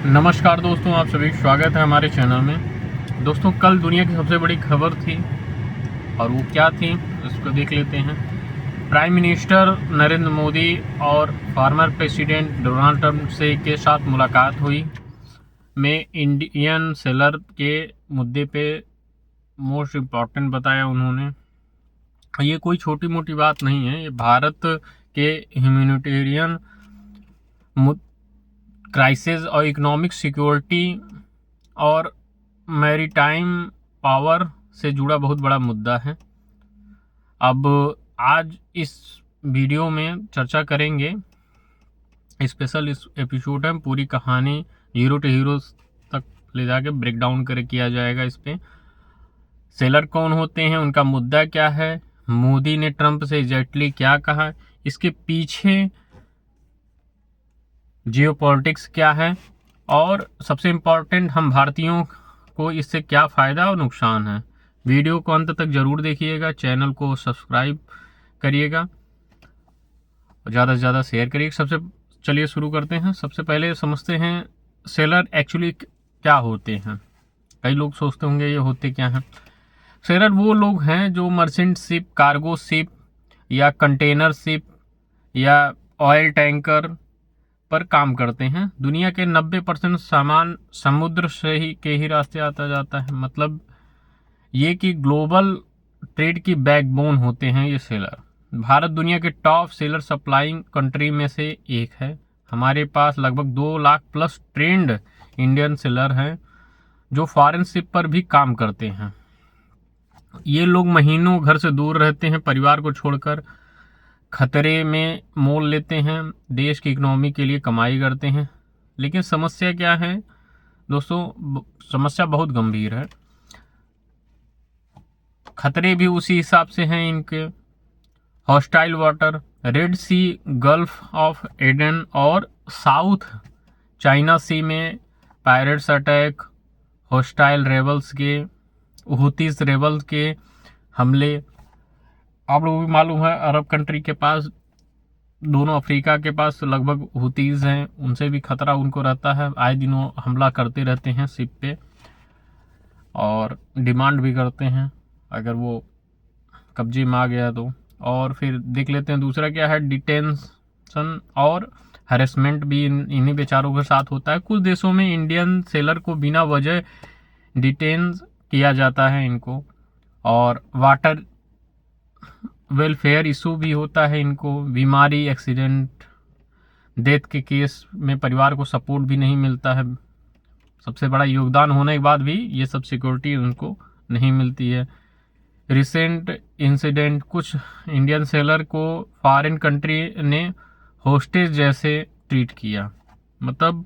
नमस्कार दोस्तों, आप सभी का स्वागत है हमारे चैनल में। दोस्तों, कल दुनिया की सबसे बड़ी खबर थी और वो क्या थी उसको देख लेते हैं। प्राइम मिनिस्टर नरेंद्र मोदी और फॉर्मर प्रेसिडेंट डोनाल्ड ट्रंप से के साथ मुलाकात हुई में इंडियन सेलर के मुद्दे पे मोस्ट इम्पॉर्टेंट बताया उन्होंने। ये कोई छोटी मोटी बात नहीं है, ये भारत के ह्यूमैनिटेरियन क्राइसिस और इकोनॉमिक सिक्योरिटी और मैरीटाइम पावर से जुड़ा बहुत बड़ा मुद्दा है। अब आज इस वीडियो में चर्चा करेंगे, स्पेशल इस एपिसोड में पूरी कहानी हीरो टू हीरो तक ले जाके ब्रेक डाउन कर किया जाएगा। इस पे सेलर कौन होते हैं, उनका मुद्दा क्या है, मोदी ने ट्रंप से एग्जैक्टली क्या कहा, इसके पीछे जियोपॉलिटिक्स क्या है और सबसे इम्पोर्टेंट हम भारतीयों को इससे क्या फ़ायदा और नुकसान है। वीडियो को अंत तक ज़रूर देखिएगा, चैनल को सब्सक्राइब करिएगा और ज़्यादा से ज़्यादा शेयर करिएगा। चलिए शुरू करते हैं। सबसे पहले समझते हैं सेलर एक्चुअली क्या होते हैं। कई लोग सोचते होंगे ये होते क्या हैं। सेलर वो लोग हैं जो मर्चेंट शिप, कार्गो शिप या कंटेनर शिप या ऑयल टैंकर पर काम करते हैं। दुनिया के 90% सामान समुद्र से ही रास्ते आता जाता है। मतलब ये कि ग्लोबल ट्रेड की बैकबोन होते हैं ये सेलर। भारत दुनिया के टॉप सेलर सप्लाइंग कंट्री में से एक है। हमारे पास लगभग 2 lakh plus trend Indian seller हैं जो फॉरेन शिप पर भी काम करते हैं। ये लोग महीनों घर से दूर रहते हैं, परिवार को छोड़कर खतरे में मोल लेते हैं, देश की इकोनॉमी के लिए कमाई करते हैं। लेकिन समस्या क्या है दोस्तों? समस्या बहुत गंभीर है। खतरे भी उसी हिसाब से हैं इनके। Hostile water, red sea, gulf of Aden और साउथ चाइना सी में पायरेट्स अटैक, हॉस्टाइल रेबल्स के, हुतीस रेबल्स के हमले। आप लोगों को मालूम है अरब कंट्री के पास, दोनों अफ्रीका के पास लगभग हुतीज़ हैं, उनसे भी खतरा उनको रहता है। आए दिनों हमला करते रहते हैं शिप पे और डिमांड भी करते हैं अगर वो कब्जे में आ गया तो। और फिर देख लेते हैं दूसरा क्या है, डिटेंशन और हरेसमेंट भी इन्हीं बेचारों के साथ होता है। कुछ देशों में इंडियन सेलर को बिना वजह डिटेन किया जाता है इनको, और वाटर वेलफेयर इशू भी होता है इनको। बीमारी, एक्सीडेंट, डेथ के केस में परिवार को सपोर्ट भी नहीं मिलता है। सबसे बड़ा योगदान होने के बाद भी ये सब सिक्योरिटी उनको नहीं मिलती है। रिसेंट इंसिडेंट, कुछ इंडियन सेलर को फॉरेन कंट्री ने होस्टेज जैसे ट्रीट किया। मतलब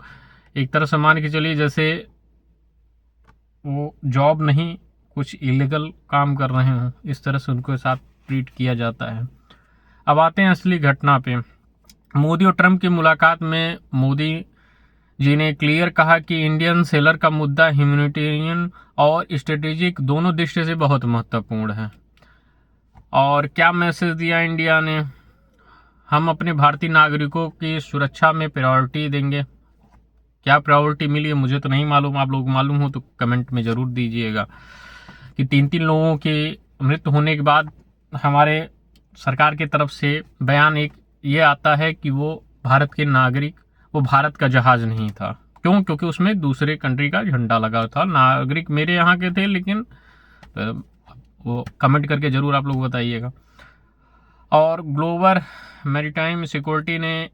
एक तरह से मान के चलिए जैसे वो जॉब नहीं, कुछ इलीगल काम कर रहे हों, इस तरह से उनके साथ ट्रीट किया जाता है। अब आते हैं असली घटना पे। मोदी और ट्रंप की मुलाकात में मोदी जी ने क्लियर कहा कि इंडियन सेलर का मुद्दा ह्यूमैनिटेरियन और स्ट्रेटेजिक दोनों दृष्टि से बहुत महत्वपूर्ण है। और क्या मैसेज दिया इंडिया ने? हम अपने भारतीय नागरिकों की सुरक्षा में प्रायोरिटी देंगे। क्या प्रायोरिटी मिली है मुझे तो नहीं मालूम, आप लोग मालूम हो तो कमेंट में ज़रूर दीजिएगा। कि 3 लोगों के मृत्यु होने के बाद हमारे सरकार की तरफ से बयान एक ये आता है कि वो भारत के नागरिक, वो भारत का जहाज़ नहीं था। क्यों? क्योंकि उसमें दूसरे कंट्री का झंडा लगा था। नागरिक मेरे यहाँ के थे, लेकिन वो कमेंट करके ज़रूर आप लोग बताइएगा। और ग्लोबल मैरीटाइम सिक्योरिटी ने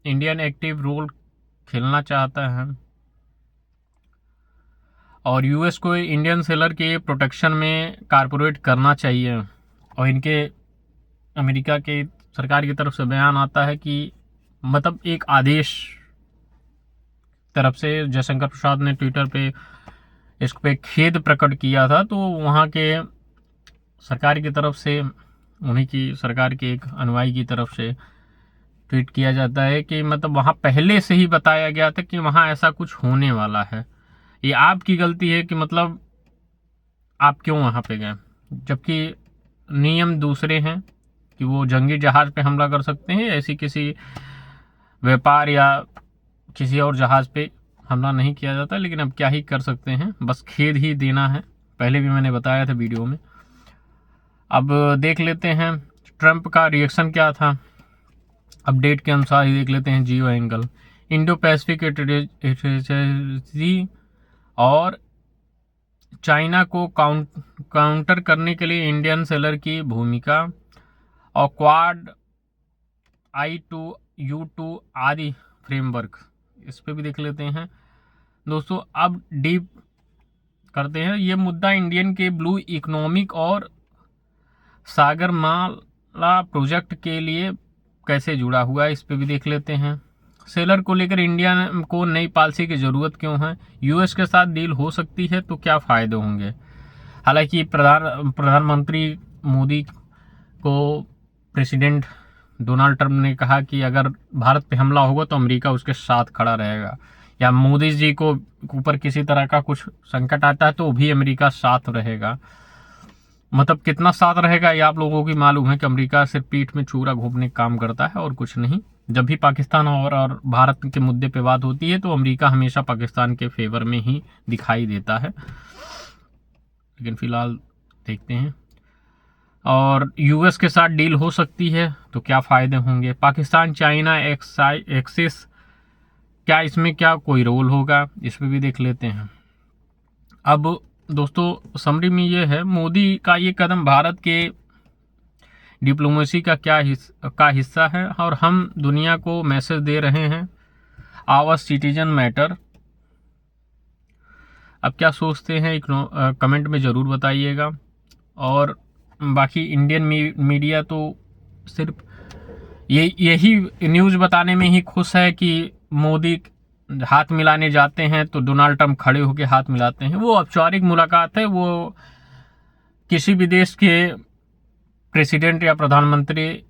इंडियन एक्टिव रोल खेलना चाहता है और यूएस को इंडियन सेलर के प्रोटेक्शन में कारपोरेट करना चाहिए। और इनके अमेरिका के सरकार की तरफ से बयान आता है कि मतलब एक आदेश तरफ से जयशंकर प्रसाद ने ट्विटर पे इस पे खेद प्रकट किया था, तो वहाँ के सरकार की तरफ से, उन्हीं की सरकार के एक अनुयायी की तरफ से ट्वीट किया जाता है कि मतलब वहाँ पहले से ही बताया गया था कि वहाँ ऐसा कुछ होने वाला है। ये आपकी गलती है कि मतलब आप क्यों वहाँ पे गए, जबकि नियम दूसरे हैं कि वो जंगी जहाज़ पे हमला कर सकते हैं, ऐसी किसी व्यापार या किसी और जहाज़ पे हमला नहीं किया जाता, लेकिन अब क्या ही कर सकते हैं, बस खेद ही देना है। पहले भी मैंने बताया था वीडियो में। अब देख लेते हैं ट्रंप का रिएक्शन क्या था। अपडेट के अनुसार ही देख लेते हैं। जियो एंगल, इंडो पैसिफिक स्ट्रेटजी और चाइना को काउंटर करने के लिए इंडियन सेलर की भूमिका, और क्वाड I2U2 आदि फ्रेमवर्क, इस पे भी देख लेते हैं दोस्तों। अब डीप करते हैं ये मुद्दा इंडियन के ब्लू इकोनॉमिक और सागरमाला प्रोजेक्ट के लिए कैसे जुड़ा हुआ है, इस पे भी देख लेते हैं। सेलर को लेकर इंडिया को नई पॉलिसी की ज़रूरत क्यों है, यूएस के साथ डील हो सकती है तो क्या फ़ायदे होंगे। हालांकि प्रधानमंत्री मोदी को प्रेसिडेंट डोनाल्ड ट्रंप ने कहा कि अगर भारत पे हमला होगा तो अमेरिका उसके साथ खड़ा रहेगा, या मोदी जी को ऊपर किसी तरह का कुछ संकट आता है तो भी अमेरिका साथ रहेगा। मतलब कितना साथ रहेगा ये आप लोगों की मालूम है कि अमेरिका सिर्फ पीठ में छुरा घोंपने का काम करता है और कुछ नहीं। जब भी पाकिस्तान और भारत के मुद्दे पे बात होती है तो अमेरिका हमेशा पाकिस्तान के फेवर में ही दिखाई देता है। लेकिन फिलहाल देखते हैं। और यूएस के साथ डील हो सकती है तो क्या फ़ायदे होंगे। पाकिस्तान चाइना एक्सिस, क्या इसमें क्या कोई रोल होगा, इस पर भी देख लेते हैं। अब दोस्तों समरी में ये है, मोदी का ये कदम भारत के डिप्लोमेसी का हिस्सा है और हम दुनिया को मैसेज दे रहे हैं, आवर सिटीजन मैटर। अब क्या सोचते हैं कमेंट में ज़रूर बताइएगा। और बाकी इंडियन मीडिया तो सिर्फ यही न्यूज़ बताने में ही खुश है कि मोदी हाथ मिलाने जाते हैं तो डोनाल्ड ट्रंप खड़े होकर हाथ मिलाते हैं। वो औपचारिक मुलाकात है, वो किसी भी देश के प्रेसिडेंट या प्रधानमंत्री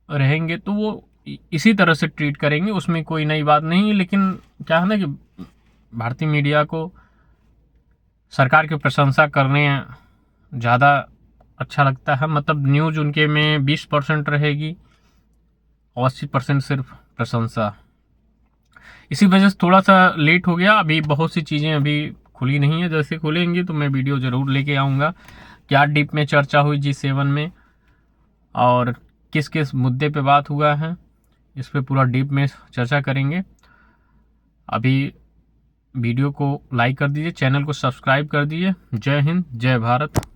रहेंगे तो वो इसी तरह से ट्रीट करेंगे, उसमें कोई नई बात नहीं। लेकिन क्या है ना कि भारतीय मीडिया को सरकार की प्रशंसा करने ज़्यादा अच्छा लगता है। मतलब न्यूज़ उनके में 20% रहेगी और 80% सिर्फ प्रशंसा। इसी वजह से थोड़ा सा लेट हो गया। अभी बहुत सी चीज़ें अभी खुली नहीं है, जैसे खुलेंगी तो मैं वीडियो ज़रूर लेके आऊँगा। क्या डीप में चर्चा हुई G7 में और किस किस मुद्दे पे बात हुआ है, इस पे पूरा डीप में चर्चा करेंगे। अभी वीडियो को लाइक कर दीजिए, चैनल को सब्सक्राइब कर दीजिए। जय हिंद, जय भारत।